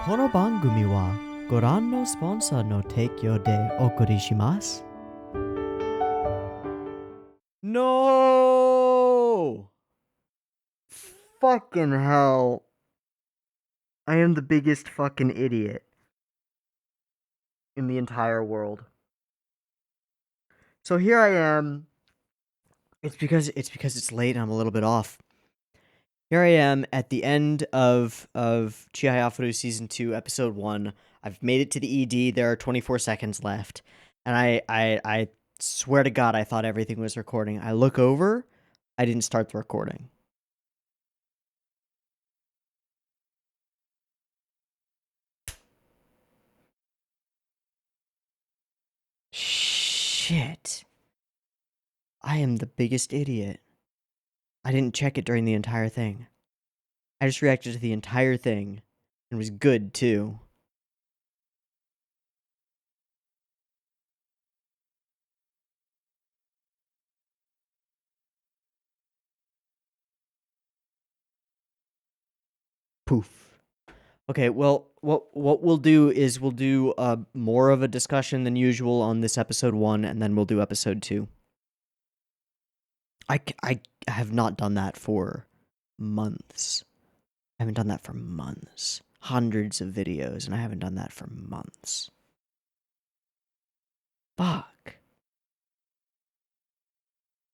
この番組はご覧のスポンサーの提供でお送りします。No! Fucking hell. I am the biggest fucking idiot in the entire world. So here I am. It's because it's late and I'm a little bit off. Here I am at the end of Chihayafuru Season 2, Episode 1. I've made it to the ED. There are 24 seconds left. And I swear to God, I thought everything was recording. I look over. I didn't start the recording. Shit. I am the biggest idiot. I didn't check it during the entire thing. I just reacted to the entire thing. And it was good, too. Poof. Okay, well, what we'll do is we'll do more of a discussion than usual on this episode 1, and then we'll do episode 2. I have not done that for months. I haven't done that for months. Hundreds of videos, and I haven't done that for months. Fuck.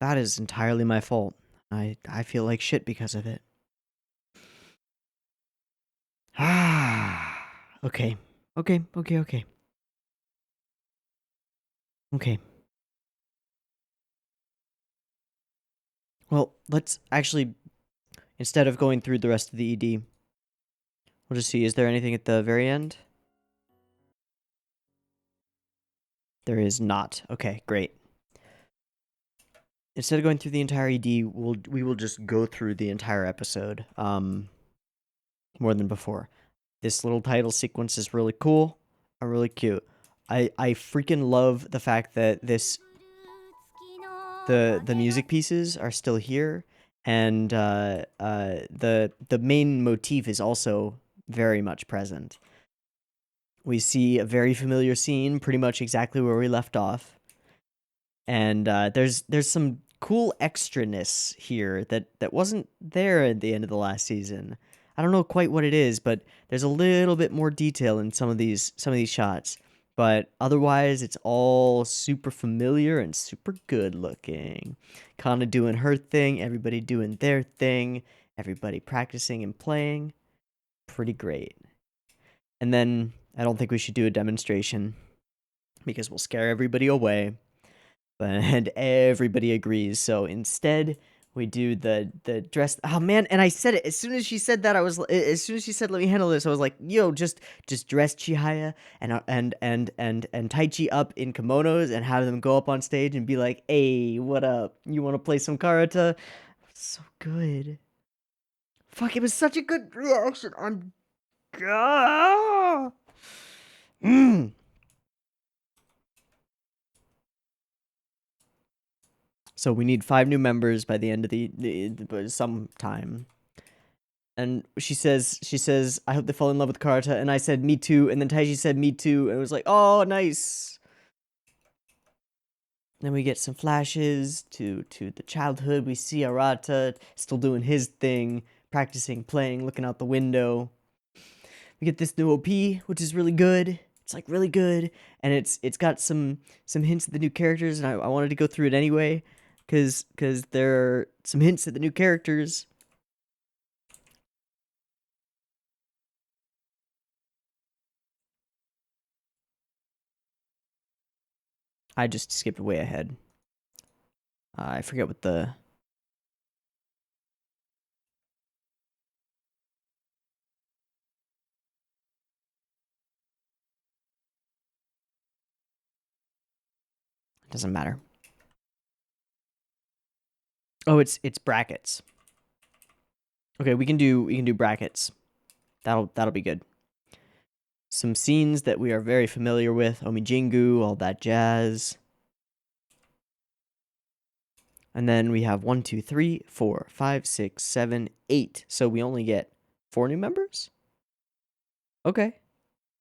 That is entirely my fault. I feel like shit because of it. Ah. Okay. Okay. Well, let's actually, instead of going through the rest of the ED, we'll just see, is there anything at the very end? There is not. Okay, great. Instead of going through the entire ED, we will just go through the entire episode, more than before. This little title sequence is really cool and really cute. I freaking love the fact that the music pieces are still here, and the main motif is also very much present. We see a very familiar scene, pretty much exactly where we left off, and there's some cool extraness here that wasn't there at the end of the last season. I don't know quite what it is, but there's a little bit more detail in some of these shots. But otherwise, it's all super familiar and super good looking. Kana doing her thing, everybody doing their thing, everybody practicing and playing. Pretty great. And then I don't think we should do a demonstration because we'll scare everybody away. And everybody agrees. So instead, we do the dress. Oh man! And I said it as soon as she said that. As soon as she said, "Let me handle this," I was like, "Yo, just dress Chihaya and Taichi up in kimonos and have them go up on stage and be like, hey, what up? You want to play some Kanata?" So good. Fuck! It was such a good reaction. So we need 5 new members by the end of the sometime. And she says, I hope they fall in love with Karata. And I said, me too. And then Taiji said, me too. And it was like, oh, nice. Then we get some flashes to the childhood. We see Arata still doing his thing, practicing, playing, looking out the window. We get this new OP, which is really good. It's like really good. And it's got some hints at the new characters. And I wanted to go through it anyway. Because there are some hints at the new characters. I just skipped way ahead. I forget what the... It doesn't matter. Oh, it's brackets. Okay, we can do brackets. That'll be good. Some scenes that we are very familiar with. Omijingu, all that jazz. And then we have 1, 2, 3, 4, 5, 6, 7, 8. So we only get 4 new members? Okay.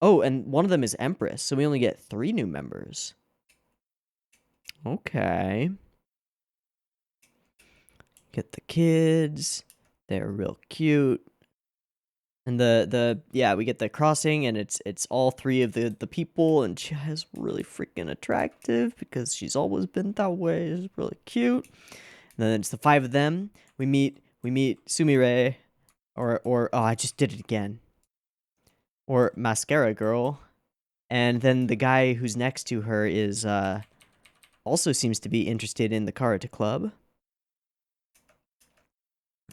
Oh, and one of them is Empress, so we only get 3 new members. Okay. Get the kids. They're real cute. And we get the crossing, and it's all 3 of the people, and she is really freaking attractive because she's always been that way. It's really cute. And then it's the 5 of them. We meet Sumire, or oh, I just did it again. Or Mascara Girl. And then the guy who's next to her is also seems to be interested in the Karate Club.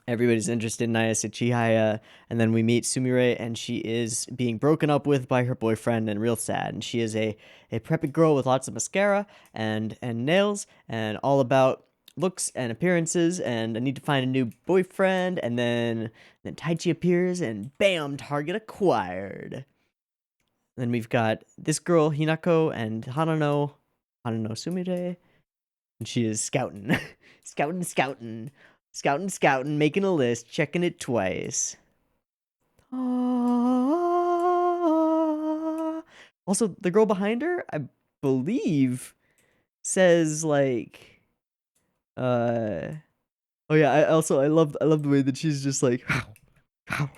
Everybody's interested in Ayase Chihaya, and then we meet Sumire, and she is being broken up with by her boyfriend and real sad. And she is a preppy girl with lots of mascara and nails, and all about looks and appearances, and I need to find a new boyfriend. And then Taichi appears, and bam, target acquired. Then we've got this girl, Hinako, and Hanano Sumire, and she is scouting. Scouting, making a list, checking it twice. Also, the girl behind her, I believe, says like, oh yeah. I love the way that she's just like, how.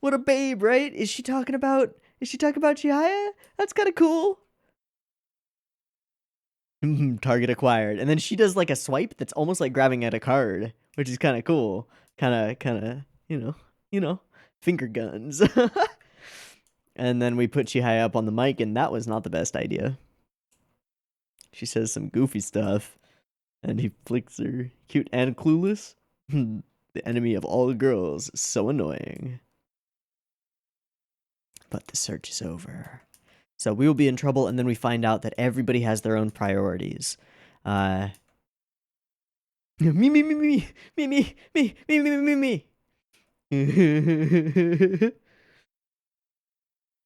What a babe, right? Is she talking about Chihaya? That's kind of cool. Target acquired. And then she does like a swipe that's almost like grabbing at a card, which is kind of cool. Kind of, you know, finger guns. And then we put Chihaya up on the mic, and that was not the best idea. She says some goofy stuff, and he flicks her. Cute and clueless. The enemy of all girls. So annoying. But the search is over. So we will be in trouble, and then we find out that everybody has their own priorities. Me.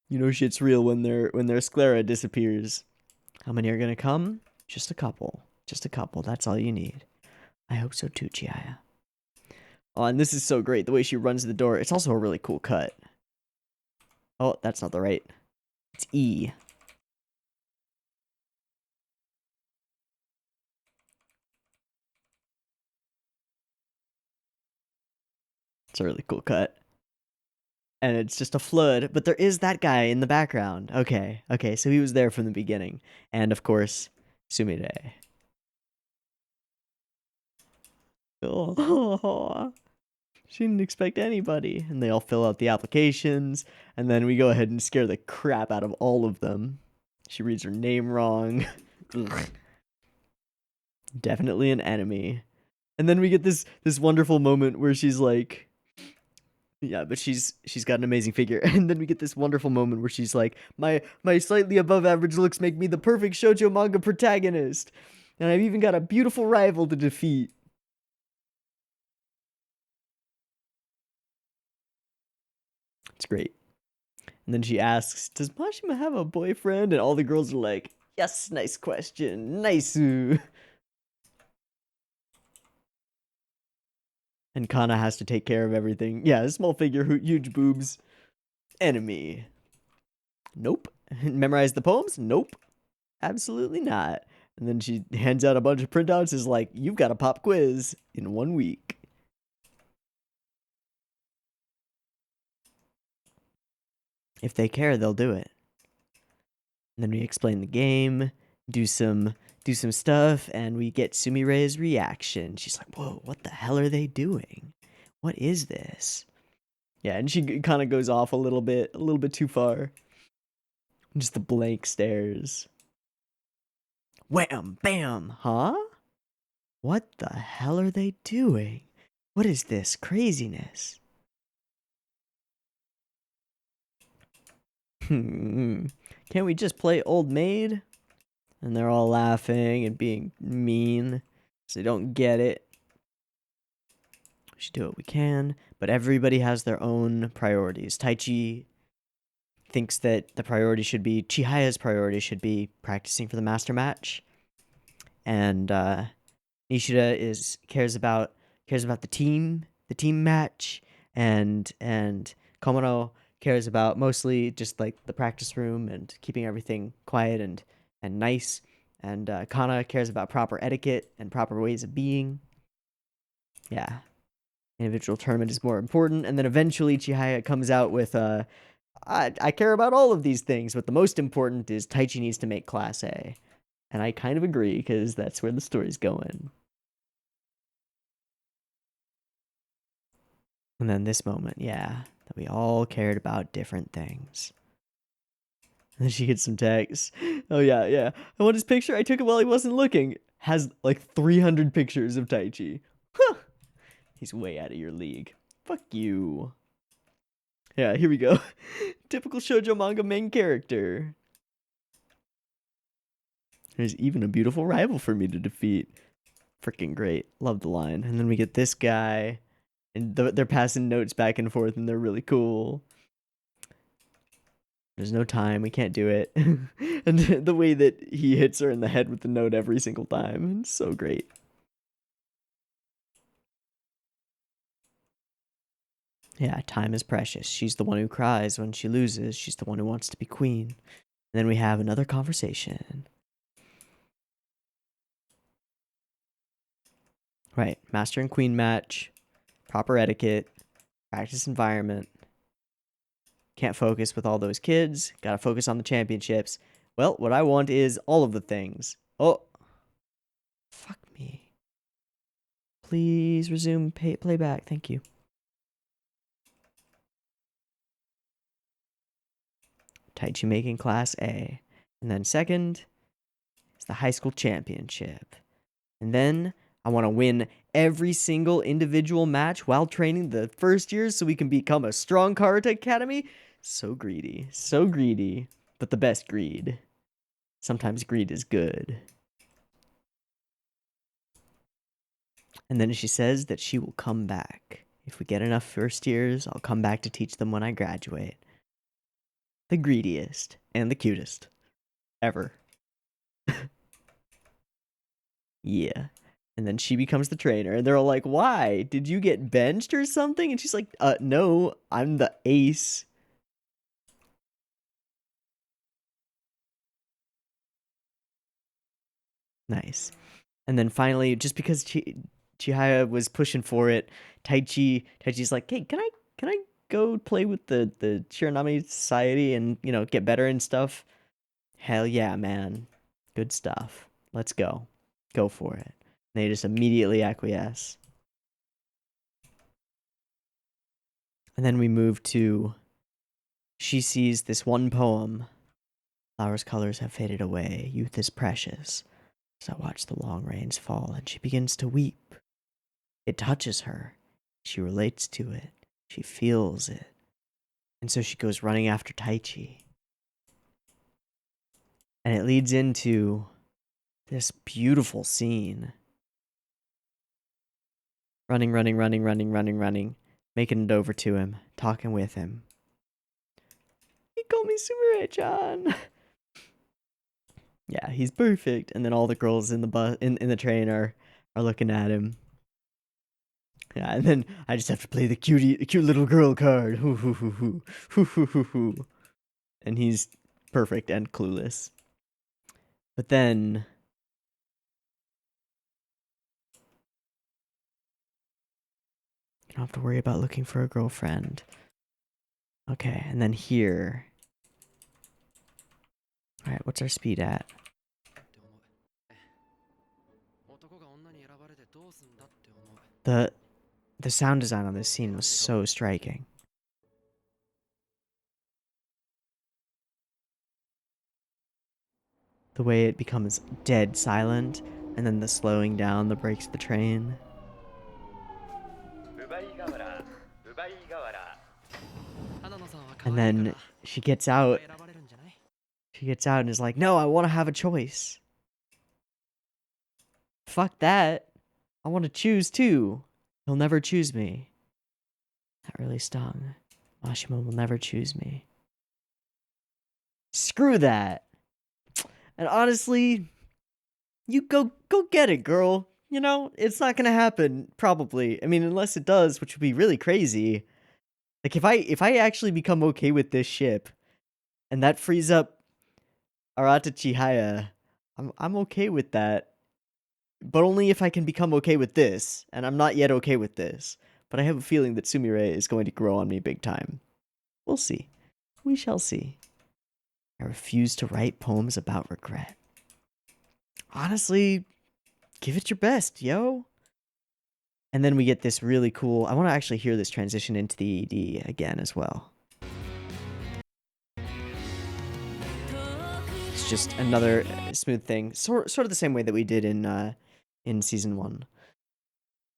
You know shit's real when their sclera disappears. How many are gonna come? Just a couple. That's all you need. I hope so too, Chihaya. Oh, and this is so great. The way she runs the door. It's also a really cool cut. Oh, that's not the right. It's E. It's a really cool cut. And it's just a flood, but there is that guy in the background. Okay, so he was there from the beginning. And of course, Sumire. Oh, she didn't expect anybody. And they all fill out the applications, and then we go ahead and scare the crap out of all of them. She reads her name wrong. Definitely an enemy. And then we get this wonderful moment where she's like, yeah, but she's got an amazing figure. And then we get this wonderful moment where she's like, my slightly above average looks make me the perfect shoujo manga protagonist, and I've even got a beautiful rival to defeat. It's great. And then she asks, does Mashima have a boyfriend? And all the girls are like, yes, nice question, nice. And Kana has to take care of everything. Yeah, a small figure, huge boobs. Enemy. Nope. Memorize the poems? Nope. Absolutely not. And then she hands out a bunch of printouts, is like, you've got a pop quiz in 1 week. If they care, they'll do it. And then we explain the game, do some stuff, and we get Sumire's reaction. She's like, whoa, what the hell are they doing? What is this? Yeah, and she kind of goes off a little bit too far. Just the blank stares. Wham, bam, huh? What the hell are they doing? What is this craziness? Can't we just play old maid? And they're all laughing and being mean, so they don't get it. We should do what we can, but everybody has their own priorities. Taichi thinks that Chihaya's priority should be practicing for the master match, and Nishida cares about the team match, and Komono cares about mostly just like the practice room and keeping everything quiet and nice. And Kana cares about proper etiquette and proper ways of being. Yeah. Individual tournament is more important. And then eventually Chihaya comes out with I care about all of these things, but the most important is Taichi needs to make Class A. And I kind of agree, because that's where the story's going. And then this moment, yeah, that we all cared about different things. And then she gets some text. Oh, yeah, yeah. I want his picture. I took it while he wasn't looking. Has like 300 pictures of Taichi. Huh. He's way out of your league. Fuck you. Yeah, here we go. Typical shoujo manga main character. There's even a beautiful rival for me to defeat. Freaking great. Love the line. And then we get this guy. And they're passing notes back and forth, and they're really cool. There's no time. We can't do it. And the way that he hits her in the head with the note every single time. It's so great. Yeah, time is precious. She's the one who cries when she loses. She's the one who wants to be queen. And then we have another conversation. Right. Master and queen match. Proper etiquette. Practice environment. Can't focus with all those kids. Gotta focus on the championships. Well, what I want is all of the things. Oh. Fuck me. Please resume playback. Thank you. Taichi making Class A. And then second is the high school championship. And then I want to win every single individual match while training the first years so we can become a strong karate academy. So greedy. So greedy. But the best greed. Sometimes greed is good. And then she says that she will come back. If we get enough first years, I'll come back to teach them when I graduate. The greediest and the cutest ever. Yeah. And then she becomes the trainer, and they're all like, why? Did you get benched or something? And she's like, no, I'm the ace. And then finally, just because Chihaya was pushing for it, Taichi's like, hey, can I go play with the Shiranami Society and, get better and stuff? Hell yeah, man. Good stuff. Let's go. Go for it. And they just immediately acquiesce. And then we move to, she sees this one poem. Flowers' colors have faded away. Youth is precious. As I watch the long rains fall, and she begins to weep. It touches her. She relates to it. She feels it. And so she goes running after Taichi. And it leads into this beautiful scene. Running, making it over to him, talking with him. He called me Sumire-chan. Yeah, he's perfect. And then all the girls in the bus in the train are looking at him. Yeah, and then I just have to play the cute little girl card. Hoo hoo hoo hoo. Hoo hoo hoo hoo. And he's perfect and clueless. But then you don't have to worry about looking for a girlfriend. Okay, and then here. Alright, what's our speed at? The sound design on this scene was so striking. The way it becomes dead silent, and then the slowing down that breaks the train. And then she gets out. She gets out and is like, no, I want to have a choice. Fuck that. I want to choose too. He'll never choose me. That really stung. Mashima will never choose me. Screw that. And honestly, you go get it, girl. It's not gonna happen, probably. I mean, unless it does, which would be really crazy. Like if I actually become okay with this ship, and that frees up Arata Chihaya, I'm okay with that. But only if I can become okay with this, and I'm not yet okay with this. But I have a feeling that Sumire is going to grow on me big time. We'll see. We shall see. I refuse to write poems about regret. Honestly, give it your best, yo. And then we get this really cool. I want to actually hear this transition into the ED again as well. It's just another smooth thing, sort of the same way that we did in season 1.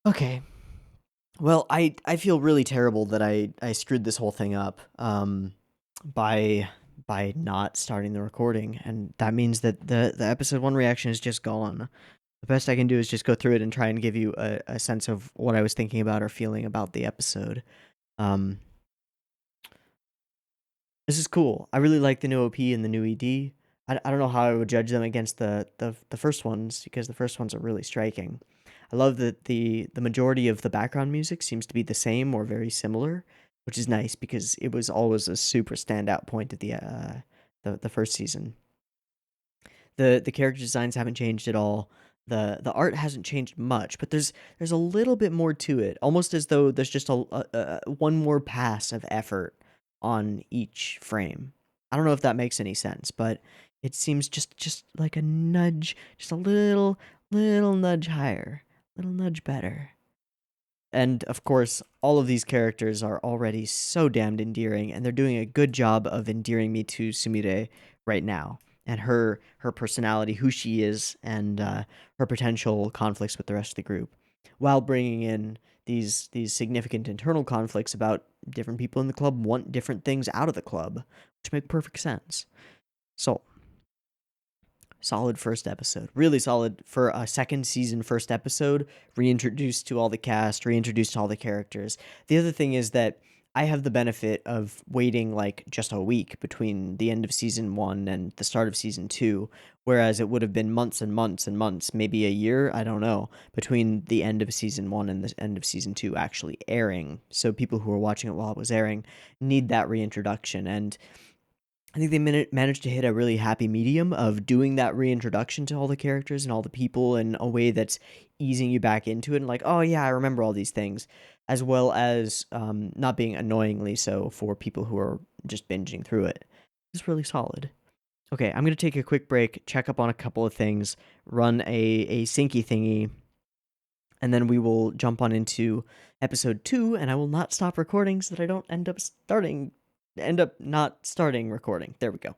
Okay. Well, I feel really terrible that I screwed this whole thing up by not starting the recording, and that means that the episode 1 reaction is just gone. The best I can do is just go through it and try and give you a sense of what I was thinking about or feeling about the episode. This is cool. I really like the new OP and the new ED. I don't know how I would judge them against the first ones, because the first ones are really striking. I love that the majority of the background music seems to be the same or very similar, which is nice because it was always a super standout point of the first season. The character designs haven't changed at all. The art hasn't changed much, but there's a little bit more to it, almost as though there's just a one more pass of effort on each frame. I don't know if that makes any sense, but it seems just like a nudge, just a little nudge higher, little nudge better. And of course, all of these characters are already so damned endearing, and they're doing a good job of endearing me to Sumire right now, and her personality, who she is, and her potential conflicts with the rest of the group, while bringing in these significant internal conflicts about different people in the club want different things out of the club, which make perfect sense. So, solid first episode. Really solid for a second season first episode. Reintroduced to all the cast, reintroduced to all the characters. The other thing is that I have the benefit of waiting like just a week between the end of season 1 and the start of season 2, whereas it would have been months and months and months, maybe a year, I don't know, between the end of season 1 and the end of season 2 actually airing. So people who are watching it while it was airing need that reintroduction, and I think they managed to hit a really happy medium of doing that reintroduction to all the characters and all the people in a way that's easing you back into it and like, oh yeah, I remember all these things, as well as not being annoyingly so for people who are just binging through it. It's really solid. Okay, I'm going to take a quick break, check up on a couple of things, run a syncy thingy, and then we will jump on into episode 2, and I will not stop recording so that I don't end up not starting recording. There we go.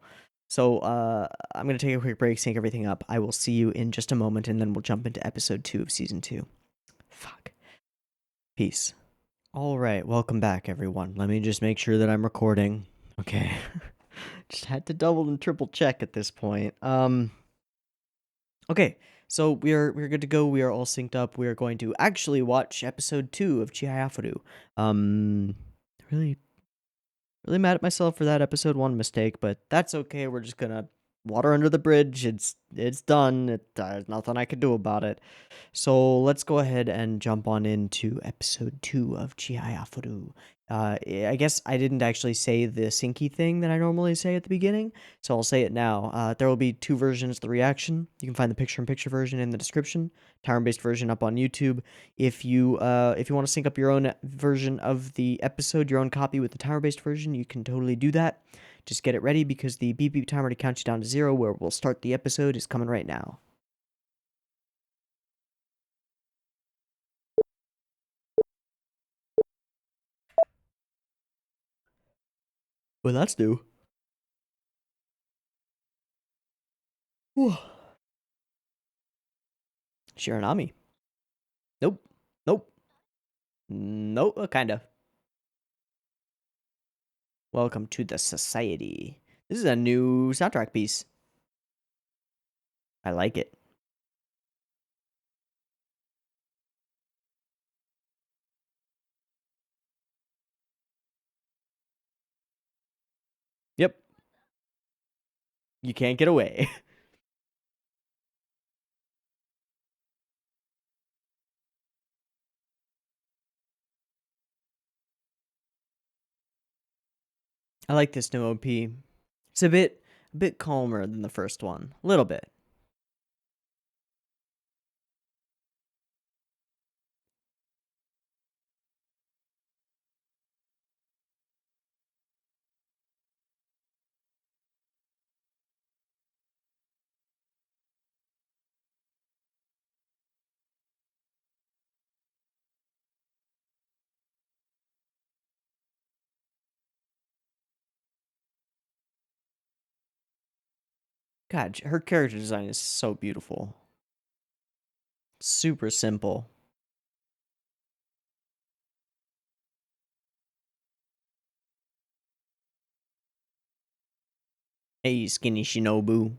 So I'm going to take a quick break, sync everything up. I will see you in just a moment, and then we'll jump into episode 2 of season 2. Fuck. Peace. All right, welcome back, everyone. Let me just make sure that I'm recording. Okay. Just had to double and triple check at this point. Okay, so we're good to go. We are all synced up. We are going to actually watch episode 2 of Chihayafuru. Really mad at myself for that episode 1 mistake, but that's okay. We're just gonna water under the bridge. It's done. There's nothing I can do about it. So let's go ahead and jump on into episode 2 of Chihayafuru. I guess I didn't actually say the syncy thing that I normally say at the beginning, so I'll say it now. There will be 2 versions of the reaction. You can find the picture-in-picture version in the description, time-based version up on YouTube. If you want to sync up your own version of the episode, your own copy with the timer-based version, you can totally do that. Just get it ready because the beep beep timer to count you down to 0, where we'll start the episode, is coming right now. Well, that's new. Shiranami. Nope. Nope. Nope. Kinda. Welcome to the society. This is a new soundtrack piece. I like it. Yep. You can't get away. I like this new OP. It's a bit calmer than the first one. A little bit. God, her character design is so beautiful. Super simple. Hey, skinny Shinobu.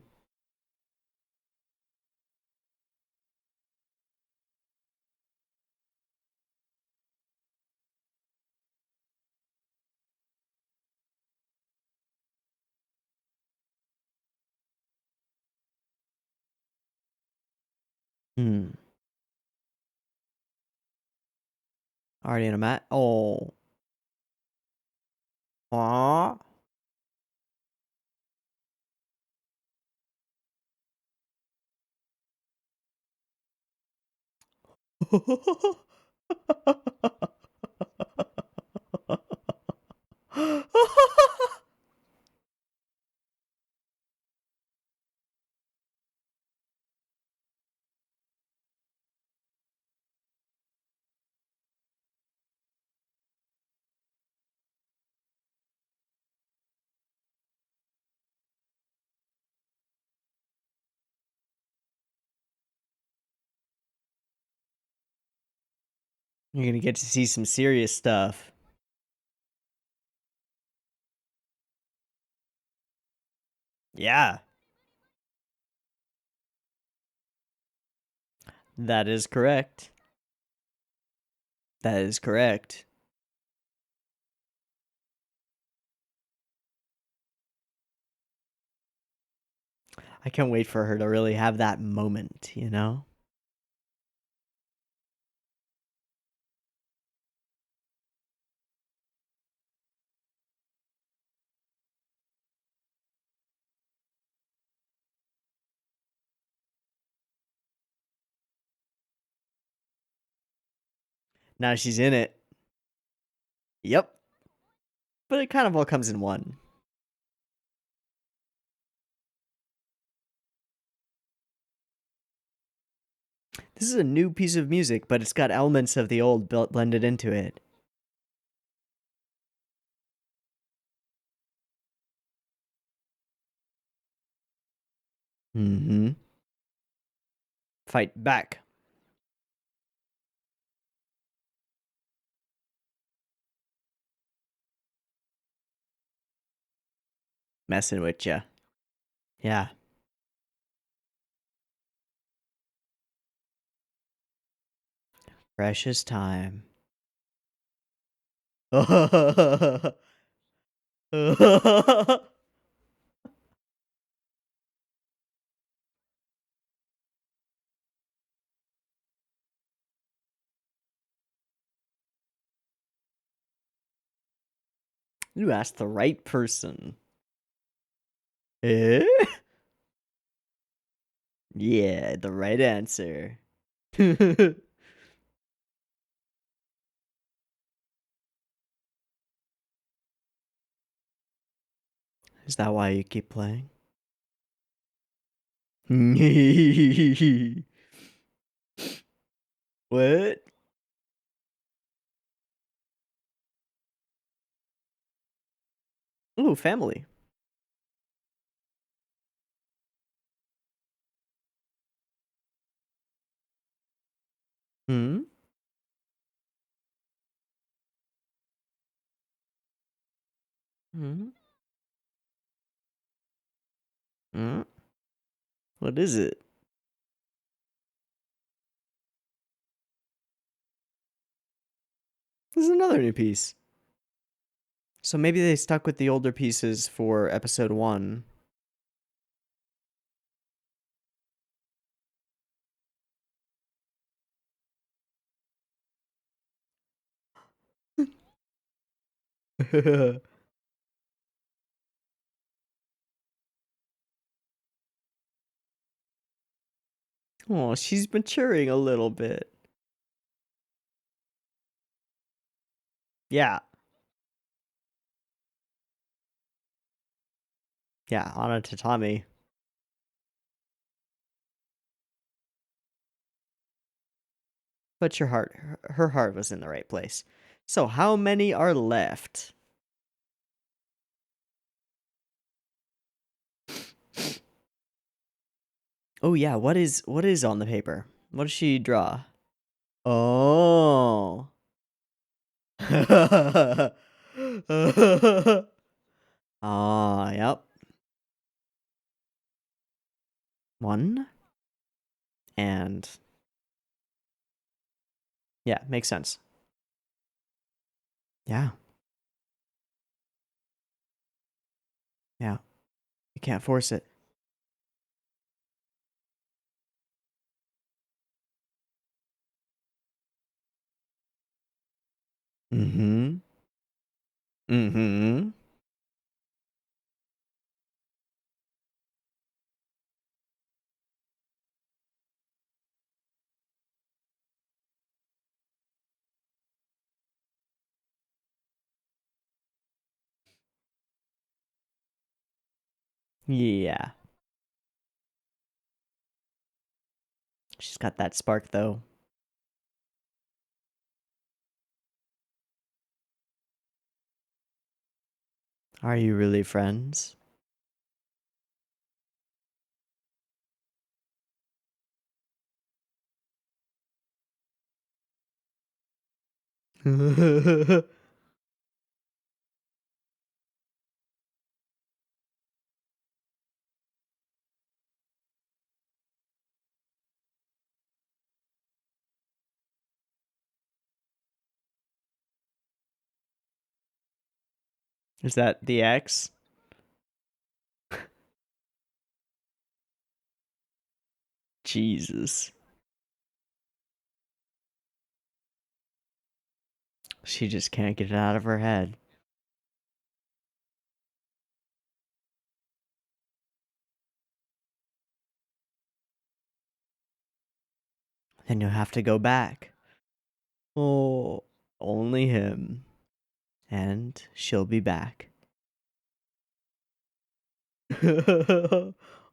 Hmm. Already in a mat. Oh. Aww. You're gonna get to see some serious stuff. Yeah, that is correct. That is correct. I can't wait for her to really have that moment, you know? Now she's in it. Yep. But it kind of all comes in one. This is a new piece of music, but it's got elements of the old blended into it. Mm-hmm. Fight back. Messing with ya. Yeah. Precious time. You asked the right person. Eh? Yeah, the right answer. Is that why you keep playing? What? Ooh, family. Hmm? Hmm? Hmm? What is it? This is another new piece. So maybe they stuck with the older pieces for episode 1. Oh, she's maturing a little bit. Yeah. Yeah, on a tatami. But her heart was in the right place. So how many are left? Oh yeah, what is on the paper? What does she draw? Oh. Ah, yep. One. And yeah, makes sense. Yeah. Yeah. You can't force it. Mm-hmm. Mm-hmm. Yeah. She's got that spark though. Are you really friends? Is that the X? Jesus. She just can't get it out of her head. Then you'll have to go back. Oh, only him. And she'll be back.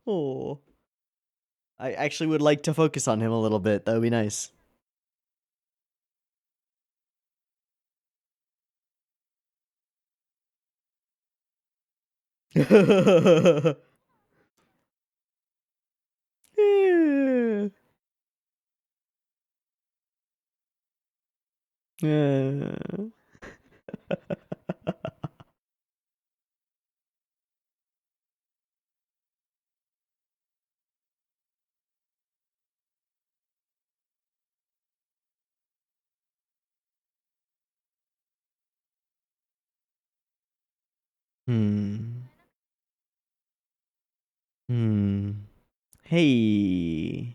Oh. I actually would like to focus on him a little bit. That would be nice. Yeah. Hmm. Hmm. Hey.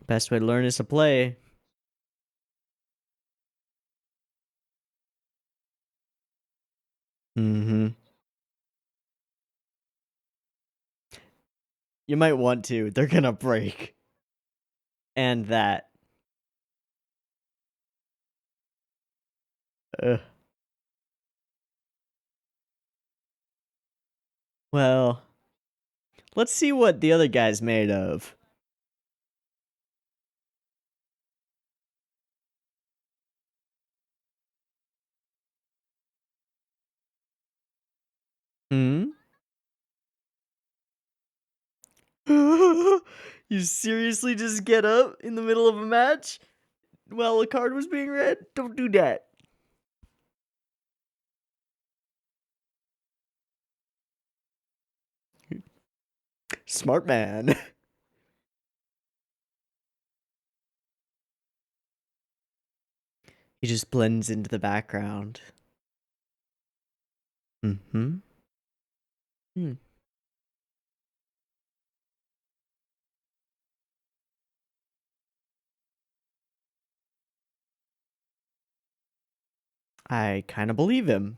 Best way to learn is to play. Mm-hmm. You might want to. They're gonna break. And that. Ugh. Well, let's see what the other guy's made of. Hmm? You seriously just get up in the middle of a match while a card was being read? Don't do that. Smart man. He just blends into the background. Mm-hmm. Hmm. I kind of believe him.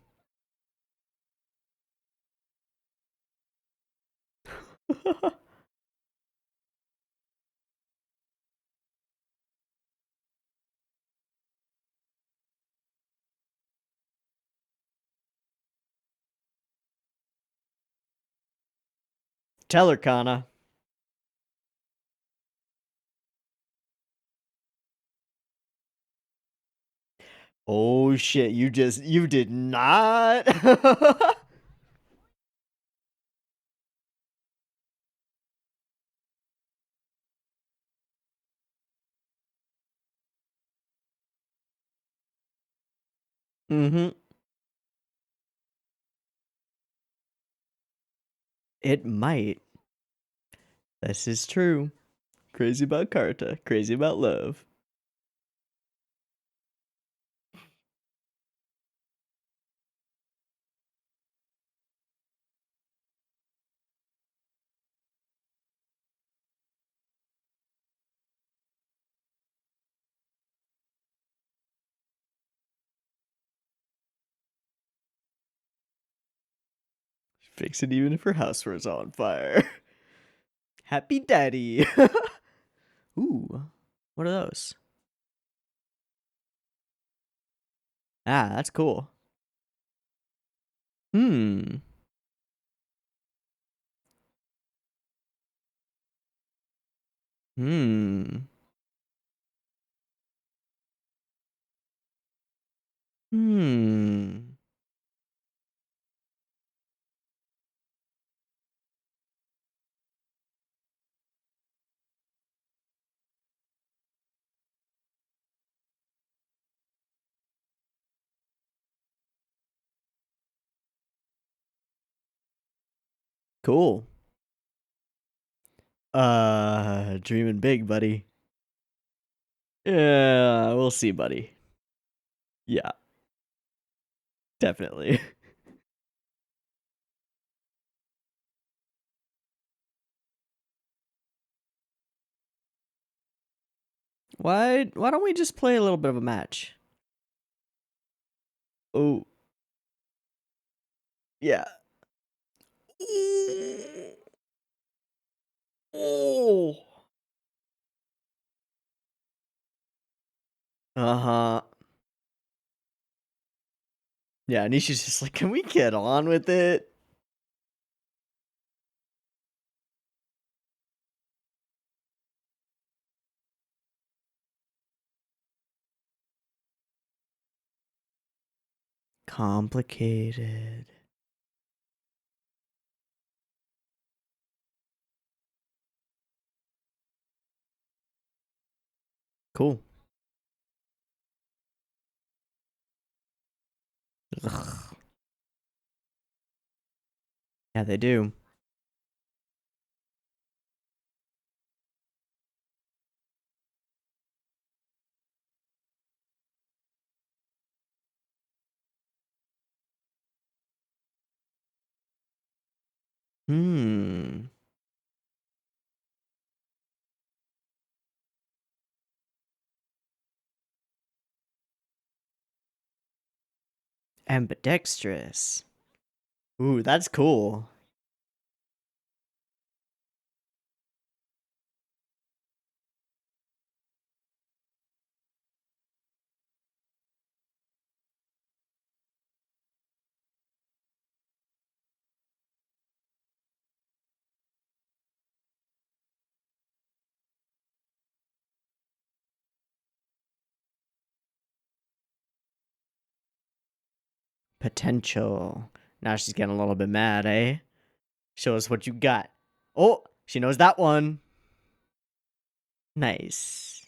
Tell her, Kana. Oh shit, you did not. Mm-hmm. It might. This is true. Crazy about Carta, crazy about love. Fix it even if her house was on fire. Happy daddy. Ooh, what are those? Ah, that's cool. Hmm. Hmm. Hmm. Cool. Dreaming big, buddy. Yeah, we'll see, buddy. Yeah, definitely. Why don't we just play a little bit of a match? Oh, yeah. Oh. Uh-huh. Yeah, Nisha's just like, can we get on with it? Complicated. Cool. Ugh. Yeah, they do. Hmm. Ambidextrous. Ooh, that's cool. Potential. Now she's getting a little bit mad, eh? Show us what you got. Oh, she knows that one. Nice.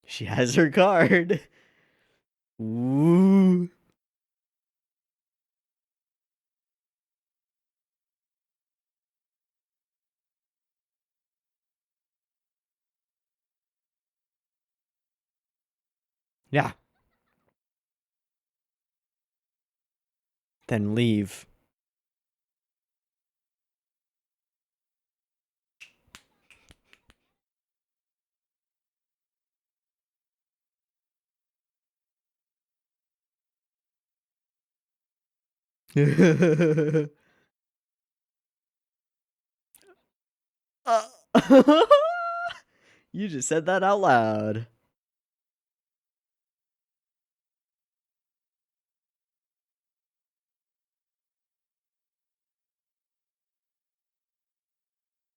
She has her card. Ooh. Yeah. Then leave. Uh, you just said that out loud.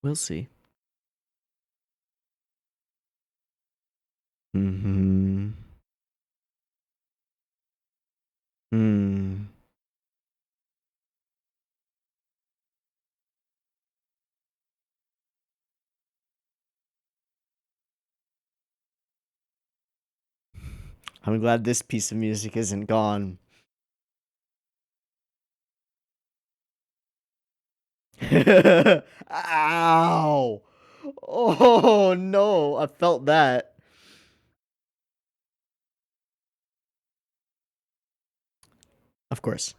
We'll see. Mm-hmm. Hmm. I'm glad this piece of music isn't gone. Ow! Oh no, I felt that. Of course.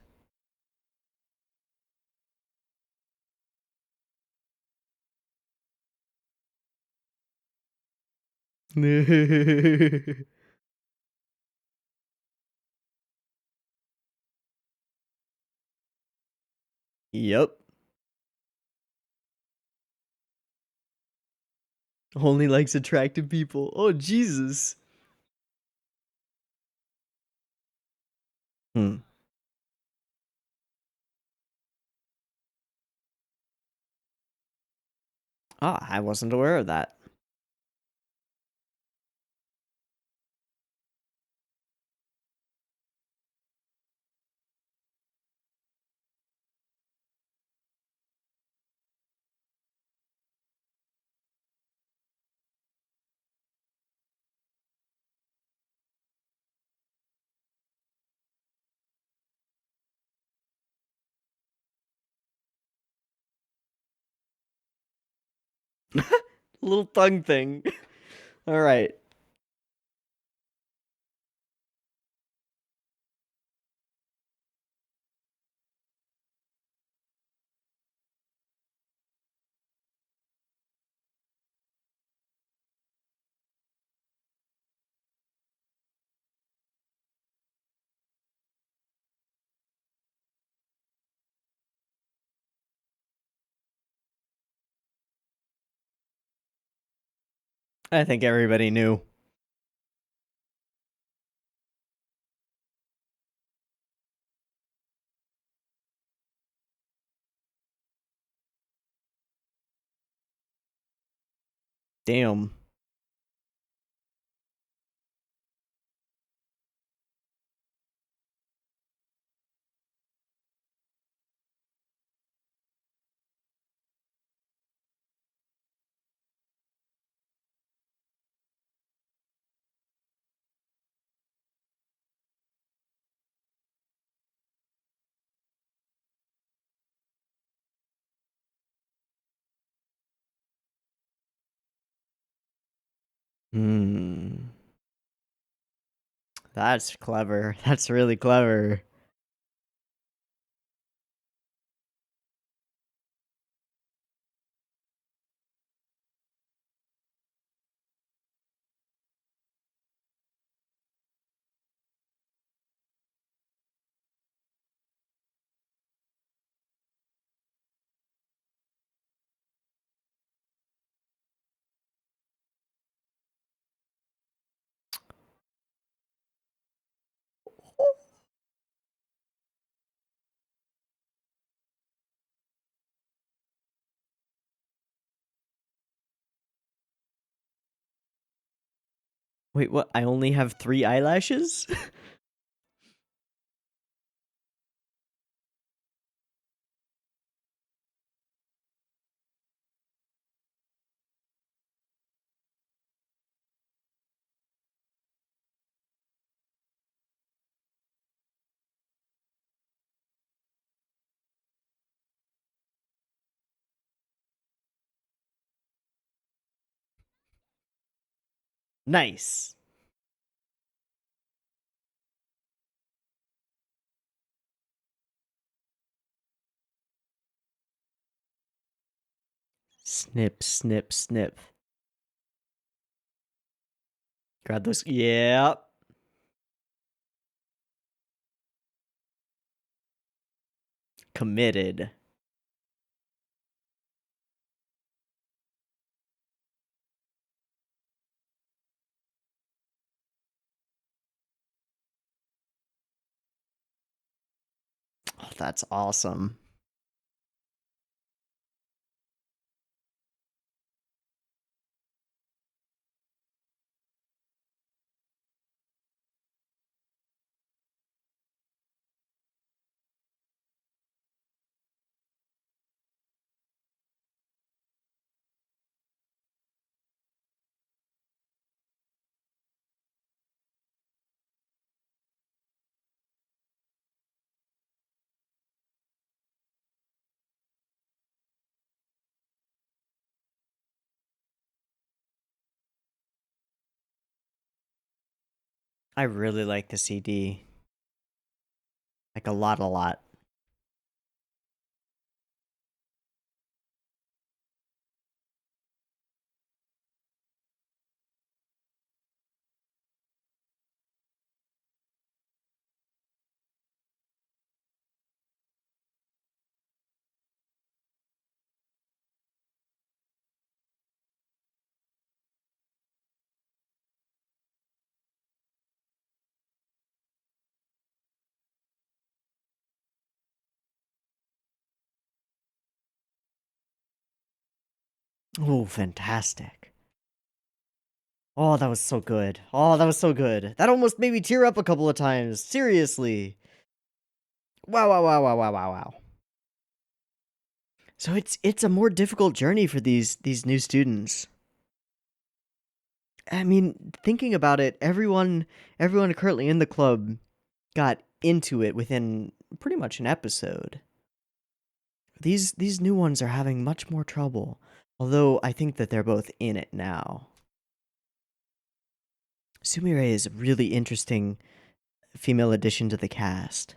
Yep. Only likes attractive people. Oh Jesus. Hmm. Ah, I wasn't aware of that. Little tongue thing. All right. I think everybody knew. Damn. Hmm. That's clever. That's really clever. Wait, what? I only have 3 eyelashes? Nice. Snip, snip, snip. Grab those. Yeah. Committed. Oh, that's awesome. I really like the CD. Like a lot, a lot. Oh, fantastic. Oh, that was so good. Oh, that was so good. That almost made me tear up a couple of times. Seriously. Wow, wow, wow, wow, wow, wow, wow. So it's a more difficult journey for these new students. I mean, thinking about it, everyone currently in the club got into it within pretty much an episode. These new ones are having much more trouble. Although I think that they're both in it now. Sumire is a really interesting female addition to the cast.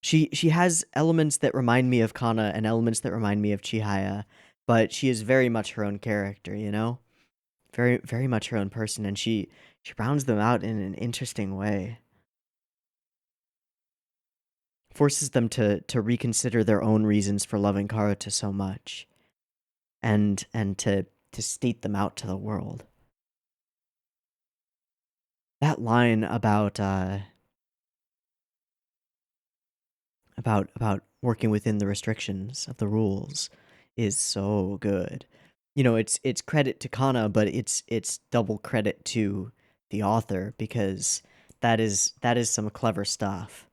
She has elements that remind me of Kana and elements that remind me of Chihaya, but she is very much her own character, you know? Very very much her own person, and she rounds them out in an interesting way. Forces them to reconsider their own reasons for loving Karuta so much, and to state them out to the world. That line about working within the restrictions of the rules is so good. You know, it's credit to Kana, but it's double credit to the author because that is some clever stuff.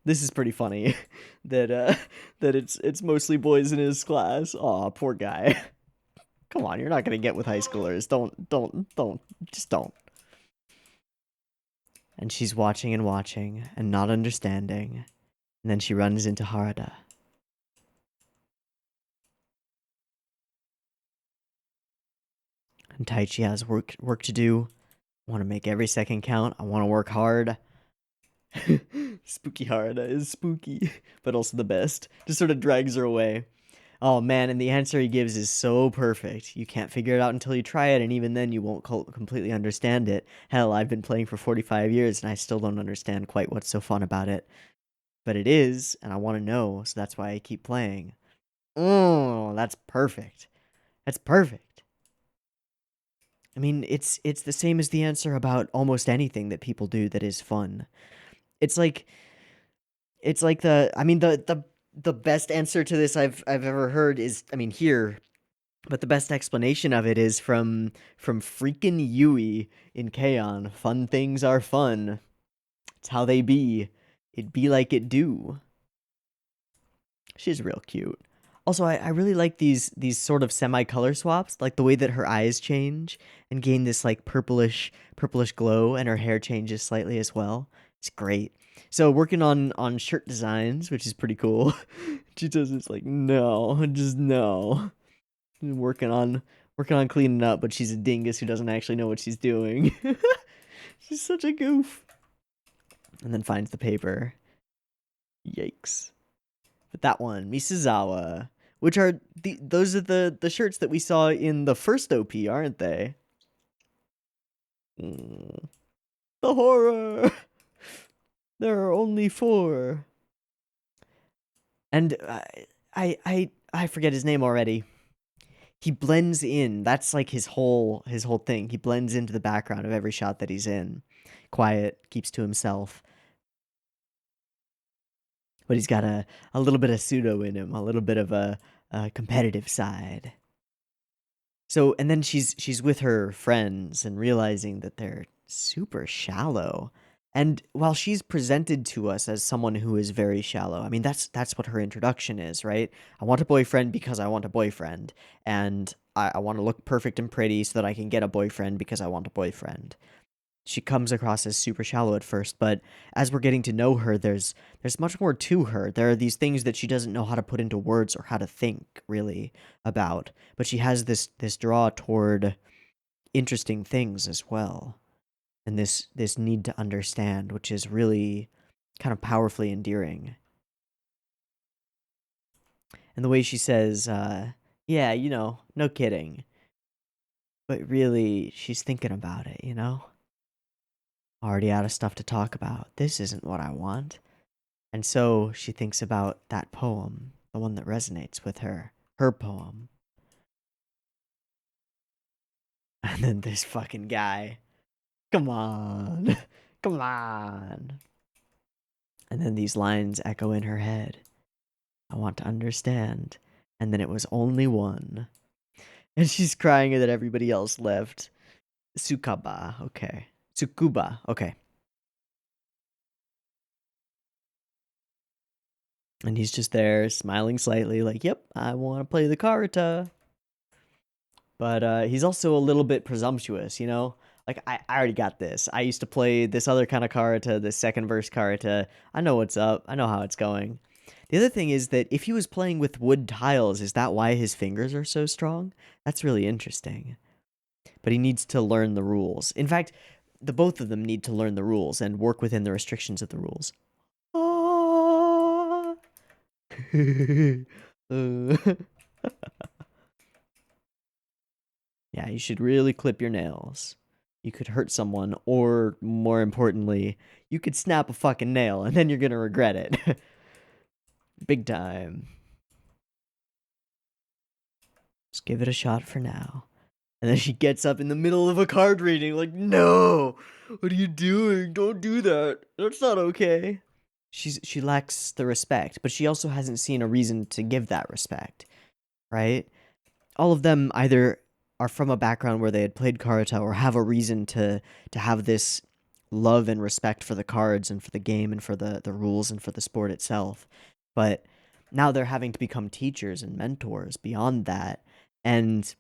This is pretty funny that that it's mostly boys in his class. Aw, poor guy. Come on, you're not gonna get with high schoolers. Don't, just don't. And she's watching and not understanding. And then she runs into Harada. And Taichi has work to do. I want to make every second count. I want to work hard. Spooky Harada is spooky, but also the best. Just sort of drags her away. Oh man, and the answer he gives is so perfect. You can't figure it out until you try it, and even then you won't completely understand it. Hell, I've been playing for 45 years and I still don't understand quite what's so fun about it. But it is, and I want to know, so that's why I keep playing. Oh, that's perfect. That's perfect. I mean, it's the same as the answer about almost anything that people do that is fun. It's like the best answer to this I've ever heard is, I mean, here, but the best explanation of it is from freaking Yui in K-On! Fun things are fun. It's how they be. It be like it do. She's real cute. Also, I really like these sort of semi-color swaps, like the way that her eyes change and gain this like purplish glow, and her hair changes slightly as well. It's great. So working on shirt designs, which is pretty cool. She does this like no, just no. Working on cleaning up, but she's a dingus who doesn't actually know what she's doing. She's such a goof. And then finds the paper. Yikes. But that one, Misuzawa. which are those are the shirts that we saw in the first OP, aren't they? Mm. The horror. There are only 4. And I forget his name already. He blends in. That's like his whole thing. He blends into the background of every shot that he's in. Quiet, keeps to himself. But he's got a little bit of pseudo in him, a little bit of a competitive side. So, and then she's with her friends and realizing that they're super shallow. And while she's presented to us as someone who is very shallow, I mean that's what her introduction is, right? I want a boyfriend because I want a boyfriend, and I want to look perfect and pretty so that I can get a boyfriend because I want a boyfriend. She comes across as super shallow at first, but as we're getting to know her, there's much more to her. There are these things that she doesn't know how to put into words or how to think really about, but she has this draw toward interesting things as well, and this need to understand, which is really kind of powerfully endearing. And the way she says, "Yeah, you know, no kidding," but really she's thinking about it, you know. Already out of stuff to talk about. This isn't what I want. And so she thinks about that poem, the one that resonates with her, her poem. And then this fucking guy. Come on. Come on. And then these lines echo in her head. I want to understand. And then it was only one. And she's crying that everybody else left. Tsukaba, okay. Tsukuba, okay. And he's just there, smiling slightly, like, yep, I want to play the Karata. But he's also a little bit presumptuous, you know? Like, I already got this. I used to play this other kind of Karata, this second verse Karata. I know what's up. I know how it's going. The other thing is that if he was playing with wood tiles, is that why his fingers are so strong? That's really interesting. But he needs to learn the rules. In fact, the both of them need to learn the rules and work within the restrictions of the rules. Ah. Yeah, you should really clip your nails. You could hurt someone, or more importantly, you could snap a fucking nail and then you're gonna regret it. Big time. Just give it a shot for now. And then she gets up in the middle of a card reading, like, no! What are you doing? Don't do that. That's not okay. She lacks the respect, but she also hasn't seen a reason to give that respect, right? All of them either are from a background where they had played Karata or have a reason to have this love and respect for the cards and for the game and for the rules and for the sport itself. But now they're having to become teachers and mentors beyond that. And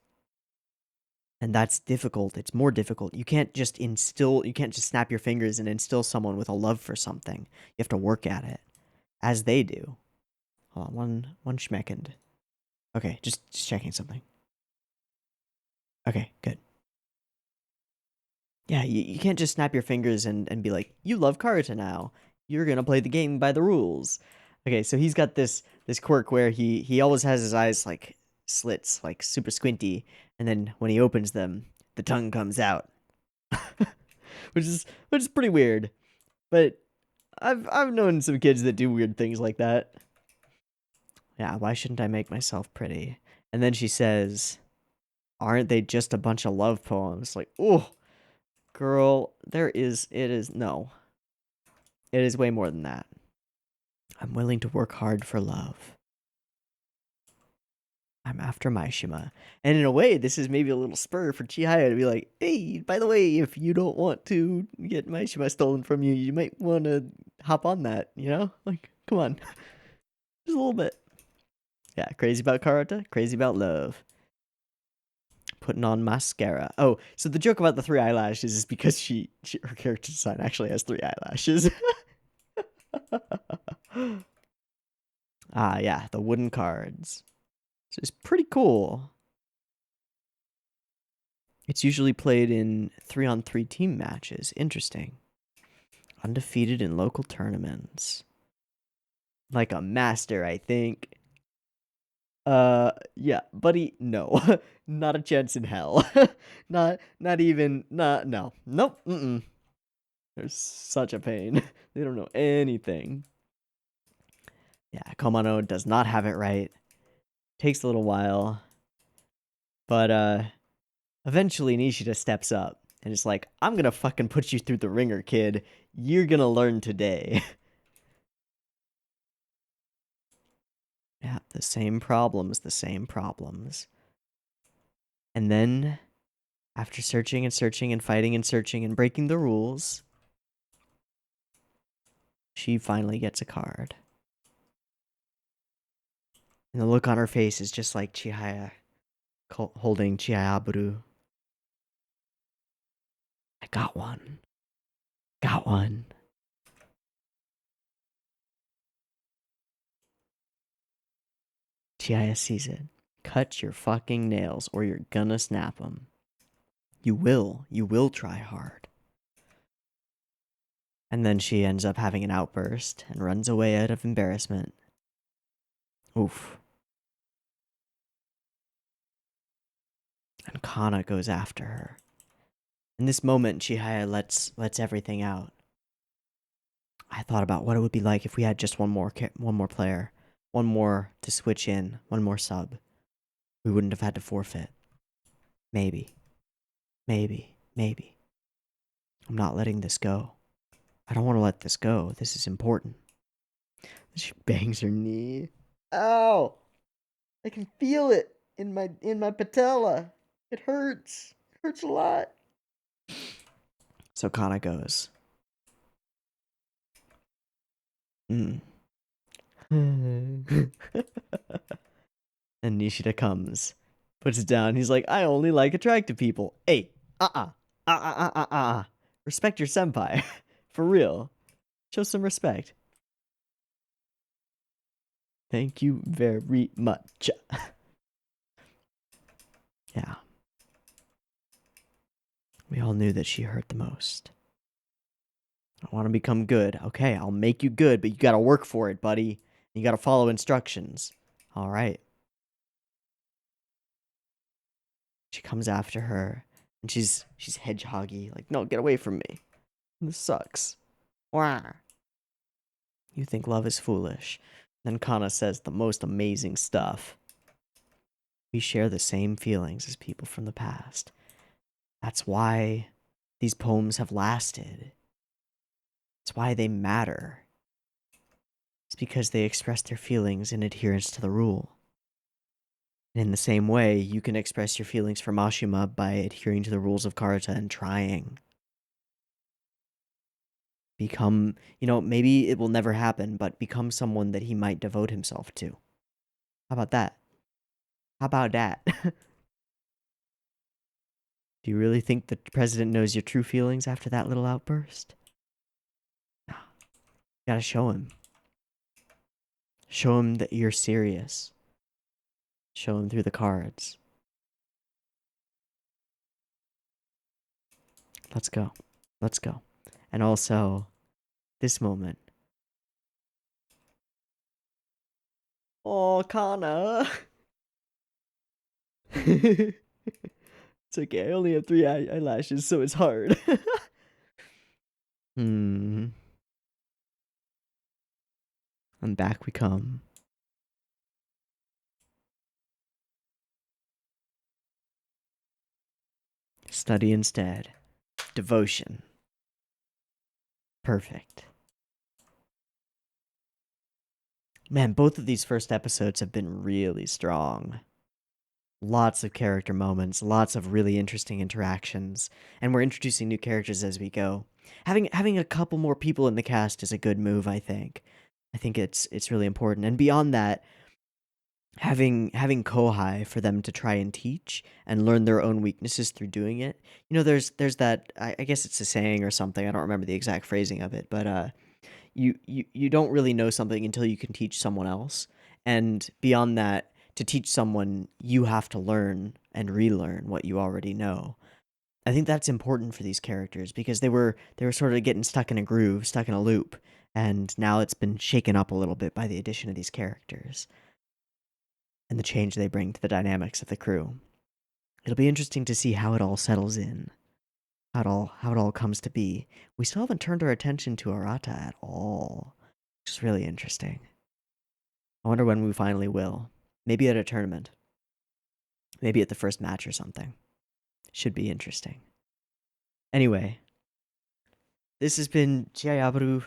that's difficult. It's more difficult. You can't just snap your fingers and instill someone with a love for something. You have to work at it, as they do. Hold on, one schmeckend. Okay, just checking something. Okay, good. Yeah, you can't just snap your fingers and be like, you love Karata now. You're gonna play the game by the rules. Okay, so he's got this quirk where he always has his eyes like slits, like super squinty, and then when he opens them, the tongue comes out. which is pretty weird. But I've known some kids that do weird things like that. Yeah, why shouldn't I make myself pretty? And then she says, aren't they just a bunch of love poems? Like, oh, girl, it is way more than that. I'm willing to work hard for love. I'm after Maishima. And in a way, this is maybe a little spur for Chihaya to be like, hey, by the way, if you don't want to get Maishima stolen from you, you might want to hop on that, you know? Like, come on. Just a little bit. Yeah, crazy about Karata, crazy about love. Putting on mascara. Oh, so the joke about the 3 eyelashes is because her character design actually has 3 eyelashes. Ah, yeah, the wooden cards. So it's pretty cool. It's usually played in 3-on-3 team matches. Interesting. Undefeated in local tournaments. Like a master, I think. Yeah, buddy, no. Not a chance in hell. Not even, no. Nope, They're such a pain. They don't know anything. Yeah, Komano does not have it right. Takes a little while. But, eventually Nishida steps up and is like, I'm gonna fucking put you through the ringer, kid. You're gonna learn today. Yeah, the same problems. And then, after searching and searching and fighting and searching and breaking the rules, she finally gets a card. And the look on her face is just like Chihaya holding Chihayafuru. I got one. Got one. Chihaya sees it. Cut your fucking nails or you're gonna snap them. You will try hard. And then she ends up having an outburst and runs away out of embarrassment. Oof. And Kana goes after her. In this moment, Chihaya lets everything out. I thought about what it would be like if we had just one more player, one more to switch in, one more sub. We wouldn't have had to forfeit. Maybe. I'm not letting this go. I don't want to let this go. This is important. She bangs her knee. Ow! I can feel it in my patella. It hurts. It hurts a lot. So Kana goes. And Nishida comes. Puts it down. He's like, I only like attractive people. Hey, respect your senpai. For real. Show some respect. Thank you very much. Yeah. We all knew that she hurt the most. I want to become good. Okay, I'll make you good, but you gotta work for it, buddy. You gotta follow instructions. All right. She comes after her, and she's hedgehoggy. Like, no, get away from me. This sucks. Wah. You think love is foolish. Then Kana says the most amazing stuff. We share the same feelings as people from the past. That's why these poems have lasted. It's why they matter. It's because they express their feelings in adherence to the rule. And in the same way, you can express your feelings for Mashima by adhering to the rules of Karata and trying. Become, maybe it will never happen, but become someone that he might devote himself to. How about that? Do you really think the president knows your true feelings after that little outburst? No. You gotta show him. Show him that you're serious. Show him through the cards. Let's go. And also, this moment. Oh, Kana. It's okay, I only have 3 eyelashes, so it's hard. And back we come. Study instead. Devotion. Perfect. Man, both of these first episodes have been really strong. Lots of character moments, lots of really interesting interactions, and we're introducing new characters as we go. Having a couple more people in the cast is a good move, I think. I think it's really important. And beyond that, having Kohai for them to try and teach and learn their own weaknesses through doing it. There's that, I guess it's a saying or something. I don't remember the exact phrasing of it, but you don't really know something until you can teach someone else. And beyond that, to teach someone, you have to learn and relearn what you already know. I think that's important for these characters because they were sort of getting stuck in a groove, stuck in a loop, and now it's been shaken up a little bit by the addition of these characters. and the change they bring to the dynamics of the crew. It'll be interesting to see how it all settles in, how it all comes to be. We still haven't turned our attention to Arata at all, which is really interesting. I wonder when we finally will. Maybe at a tournament. Maybe at the first match or something. Should be interesting. Anyway, this has been Chihayafuru,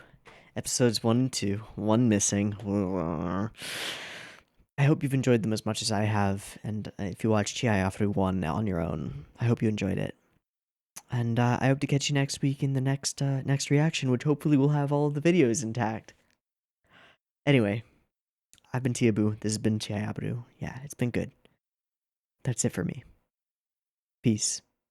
episodes 1 and 2. 1 missing. I hope you've enjoyed them as much as I have, and if you watch Chihayafuru 1 on your own, I hope you enjoyed it. And I hope to catch you next week in the next reaction, which hopefully will have all of the videos intact. Anyway, I've been Teeaboo. This has been Chihayafuru. Yeah, it's been good. That's it for me. Peace.